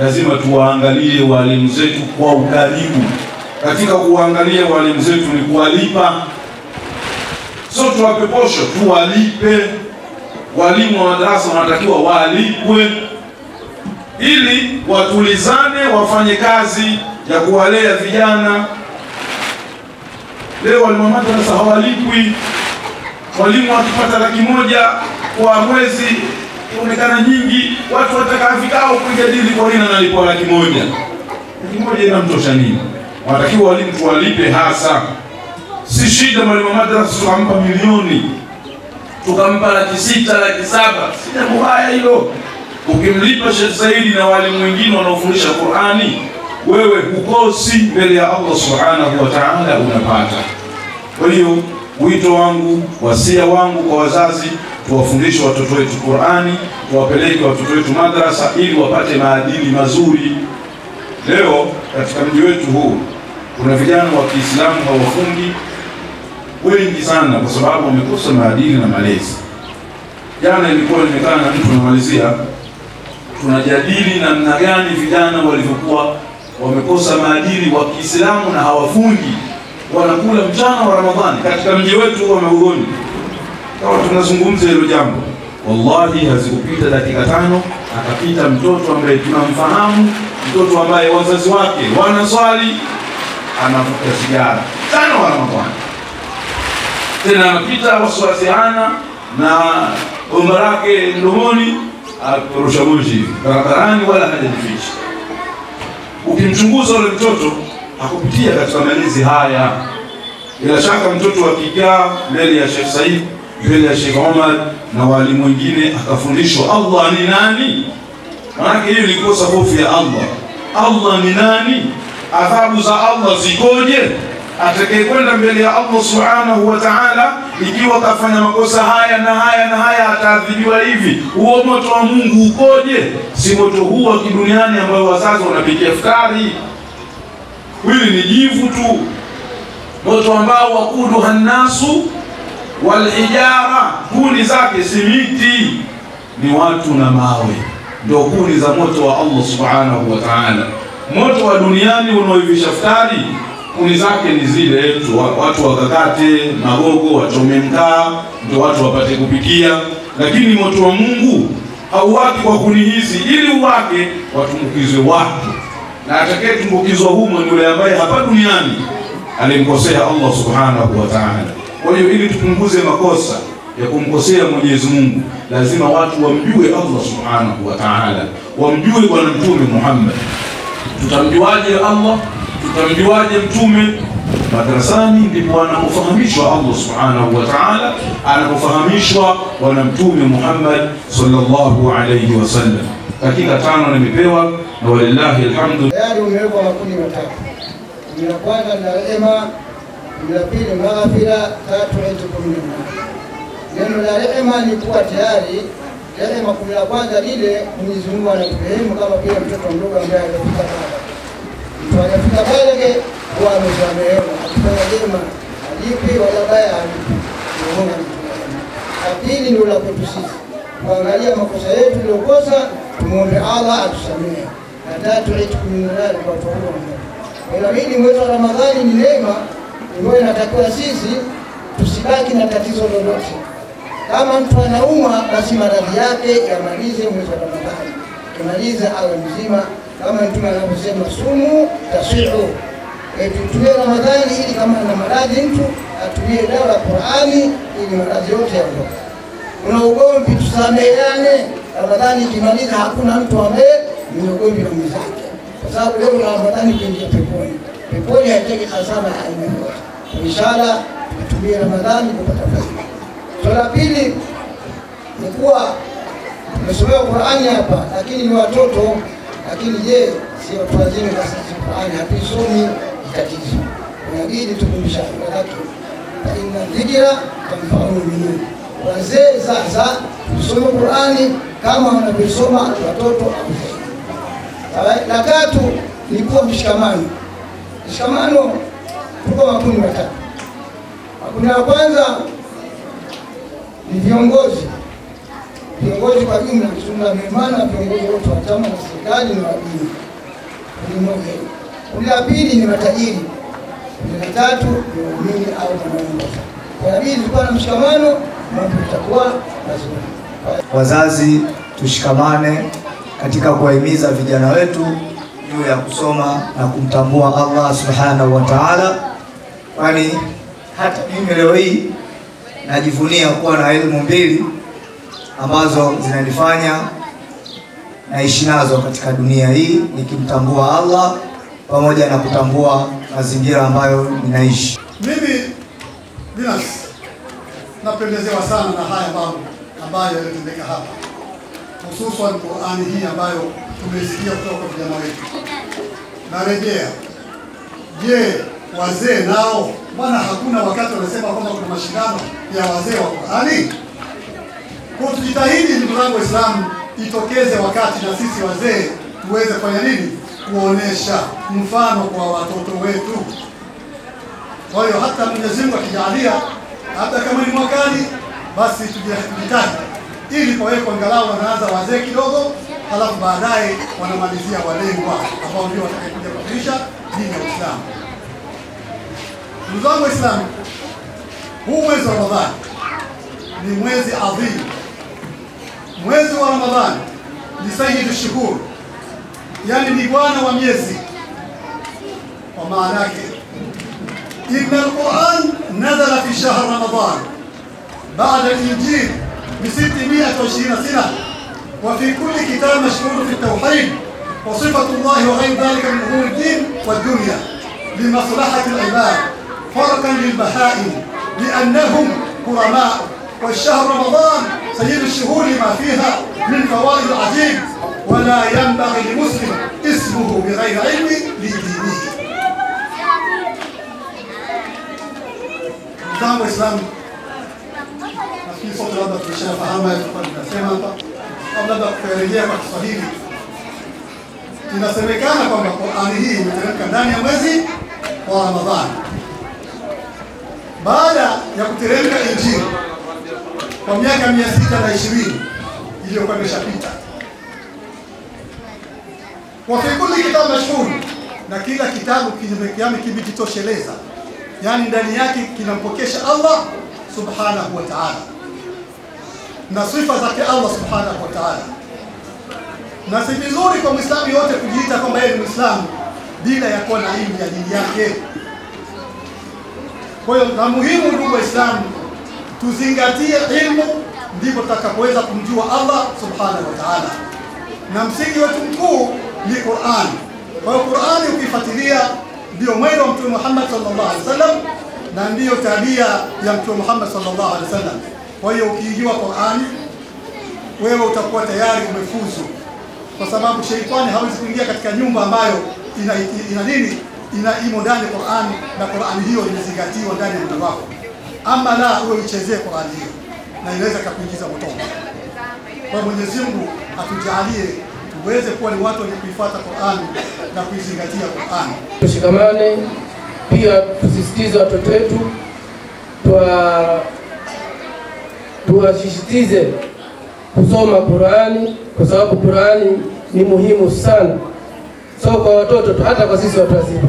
lazima tuwaangalie walimu zetu kwa ukaribu. Katika kuangalia walimu zetu ni kuwalipa, sio tuwape posho, tuwalipe. Walimu wa madrasa wanatakiwa walipwe ili watulizane, wafanye kazi ya kuwalea vijana. Leo walimu wa madrasa hawalipwi. Walimu wakipata $100,000 kwa mwezi inaonekana nyingi, watu wataka vikao kujadili kwa nini analipwa $100,000. $100,000 inamtosha nini? Wanatakiwa walimu tuwalipe hasa. Si shida mwalimu wa madrasa tukampa milioni, tukampa $600,000, $700,000, si jambo baya hilo. Ukimlipa Sheikh Saidi na walimu wengine wanaofundisha Qur'ani, wewe hukosi mbele ya Allah Subhanahu wa Ta'ala, unapata. Kwa hiyo wito wangu, wasia wangu kwa wazazi, tuwafundishe watoto wetu Qur'ani, tuwapeleke watoto wetu madrasa ili wapate maadili mazuri. Leo katika mji wetu huu kuna vijana wa Kiislamu hawafungi wengi sana kwa sababu wamekosa maadili na malezi. Jana ilikuwa nimekaa na mtu namalizia, tunajadili namna gani vijana walivyokuwa wamekosa maadili wa Kiislamu na hawafungi, wanakula mchana wa Ramadhani katika mji wetu wa Magogoni. Kama tunazungumza hilo jambo, wallahi hazikupita dakika 5 akapita mtoto ambaye tunamfahamu, mtoto ambaye wazazi wake wanaswali, anavuta sigara mchana wa Ramadhani. Tena anapita waswasiana na bomba lake mdomoni, akarusha moshi barabarani wala hajajificha. Ukimchunguza yule mtoto hakupitia katika malezi haya. Bila shaka mtoto akikaa mbele ya Sheikh Said, mbele ya Sheikh Omar na walimu wengine akafundishwa Allah ni nani, maana hiyo ni kosa hofu ya Allah. Allah ni nani? Adhabu za Allah zikoje? Atakayekwenda mbele ya Allah Subhanahu wa Ta'ala ikiwa kafanya makosa haya na haya na haya ataadhibiwa hivi, huo moto wa Mungu ukoje? Si moto huu wa kiduniani ambao wazazi wanapikia futari. Hili ni jivu tu. Moto ambao wakudu hannasu wal hijara, kuni zake si miti, ni watu na mawe. Ndio kuni za moto wa Allah Subhanahu wa Ta'ala. Moto wa duniani unaoivisha futari, kuni zake ni zile tu, watu wakakate magogo, wachome mkaa, ndio watu wapate kupikia. Lakini moto wa Mungu hauwaki kwa kuni hizi, ili uwake watumbukizwe watu, na atakayetumbukizwa humo ni yule ambaye hapa duniani alimkosea Allah Subhanahu wa Ta'ala. Kwa hiyo ili tupunguze makosa ya kumkosea Mwenyezi Mungu, lazima watu wamjue Allah Subhanahu wa Ta'ala, wamjue Bwana Mtume Muhammad. Tutamjuaje Allah? Tutamjuaje Mtume? Madrasani ndipo anapofahamishwa Allah Subhanahu wa Ta'ala, anapofahamishwa Bwana Mtume Muhammad sallallahu alayhi wasallam. Dakika 5 nimepewa na walillahi alhamdu. Tayari umewekwa makundi matatu. La kwanza na rehema, la pili maghfira, tatu itakumina. Neno la rehema ni kuwa tayari rehema. Kundi la kwanza lile Mwenyezi Mungu anaturehemu kama vile mtoto mdogo ambaye alifika pale. Mtu anafika pale kwa amesamehewa, akifanya jema alipi wala baya alipi. La pili ndio la kwetu sisi, kuangalia makosa yetu tuliyokosa, tumuombe Allah atusamehe. Na tatu itakumina kwa toba. Hili mwezi wa Ramadhani ni neema ambayo inatakiwa sisi tusibaki na tatizo lolote. Kama mtu anaumwa, basi maradhi yake yamalize mwezi wa Ramadhani, kumalize awe mzima, kama Mtume anavyosema sumu tasihu. Tutumie Ramadhani ili kama ana maradhi mtu atumie dawa ya Qur'ani ili maradhi yote yaondoke. Kuna ugomvi, tusameheane. Ramadhani ikimaliza hakuna mtu ambaye ni ugomvi na mwenzake, kwa sababu leo Ramadhani kuingia peponi. Peponi haitaki hasara ya aina yoyote. Inshallah tutumie Ramadhani kupata faida. Swala la pili ni kuwa tumesomea Qur'ani hapa, lakini ni watoto. Lakini je, si watu wazima basi Qur'ani hatuisomi tatizo? Inabidi tukumbushe wakati inna dhikra tanfa'u mu'minin. Wazee sasa tusome Qur'ani kama wanavyosoma watoto au zaidi. La tatu ni kuwa mshikamano. Mshikamano tuko makundi matatu. Makundi la kwanza ni viongozi. viongozi kwa jumla, tunameimana viongozi wote wa chama na serikali na dini. Kundi moja. Kundi la pili ni matajiri. Kundi la tatu ni waumini au wanaongoza. Kwa hiyo tulikuwa na mshikamano, mambo yatakuwa mazuri. Wazazi tushikamane katika kuwahimiza vijana wetu juu ya kusoma na kumtambua Allah subhanahu wa ta'ala, kwani hata mimi leo hii najivunia kuwa na elimu mbili ambazo zinanifanya naishi nazo katika dunia hii, nikimtambua Allah pamoja na kutambua mazingira ambayo ninaishi. Mimi binafsi napendezewa sana na haya mambo ambayo yanatendeka hapa, hususan Qur'ani hii ambayo tumesikia kutoka kwa vijana wetu. Narejea, je, wazee nao bwana, hakuna wakati wanasema kwamba kuna mashindano ya wazee wa Qur'ani? Kwa tujitahidi ndugu zangu Waislamu, itokeze wakati na sisi wazee tuweze kufanya nini? Kuonesha mfano kwa watoto wetu. Kwa hiyo hata Mwenyezi Mungu akijalia hata kama ni mwakani, basi tujitahidi ili kwa angalau wanaanza wazee kidogo, halafu baadaye wanamalizia walengwa ambao ndio watakaokuja kufundisha dini ya Uislamu. Ndugu zangu Waislamu, huu mwezi wa Ramadhani ni mwezi adhimu. Mwezi wa Ramadhani ni sayyidu shuhur, yani ni bwana wa miezi. Kwa maana yake inna al-Qur'an nazala fi shahr Ramadan ba'da al-Injil ب620 سنة وفي كل كتاب مشهور في التوحيد وصفة الله وغير ذلك من أمور الدين والدنيا لمصلحة العباد فرقا للبهائم لأنهم كرماء. والشهر رمضان سيد الشهور لما فيها من فوائد العجيب ولا ينبغي لمسلم اسمه بغير علم لدينه. نظام إسلامي nafikiri sote labda tumeshafahamu hayo kwa tunasema hapa, au labda kurejea kwa Kiswahili. Inasemekana kwamba Qur'ani hii imeteremka ndani ya mwezi wa Ramadhani. Baada ya kuteremka Injili kwa miaka 620 iliyokuwa imeshapita. Wa fi kulli kitab mashhur, na kila kitabu kimejitosheleza, yani ndani yake kinampokesha Allah subhanahu wa ta'ala na sifa zake Allah subhanahu wa ta'ala. Na si vizuri kwa Muislamu yote kujiita kwamba yeye ni Muislamu bila ya kuwa na elimu ya dini yake. Kwa hiyo na muhimu ndugu Waislamu, tuzingatie elimu, ndipo tutakapoweza kumjua Allah subhanahu wa ta'ala. Na msingi wetu mkuu ni Qur'an. Kwa hiyo Qur'ani ukifuatilia ndio mwendo wa Mtume Muhammad sallallahu alaihi wasallam na ndiyo tabia ya Mtume Muhammad sallallahu alaihi wasallam. Kwa hiyo ukijua Qur'ani, wewe utakuwa tayari umefuzu, kwa sababu sheitani hawezi kuingia katika nyumba ambayo imo ndani Qur'ani na Qur'ani hiyo imezingatiwa ndani ya moyo wako. Ama la, wewe uchezee Qur'ani hiyo na inaweza kukuingiza motoni. Kwa Mwenyezi Mungu atujalie tuweze kuwa ni watu wenye kuifuata Qur'ani na kuizingatia Qur'ani. Tushikamane, pia tusisitize watoto wetu, tuwasisitize kusoma Qur'ani, kwa sababu Qur'ani ni muhimu sana, sio kwa watoto tu, hata kwa sisi watu wazima.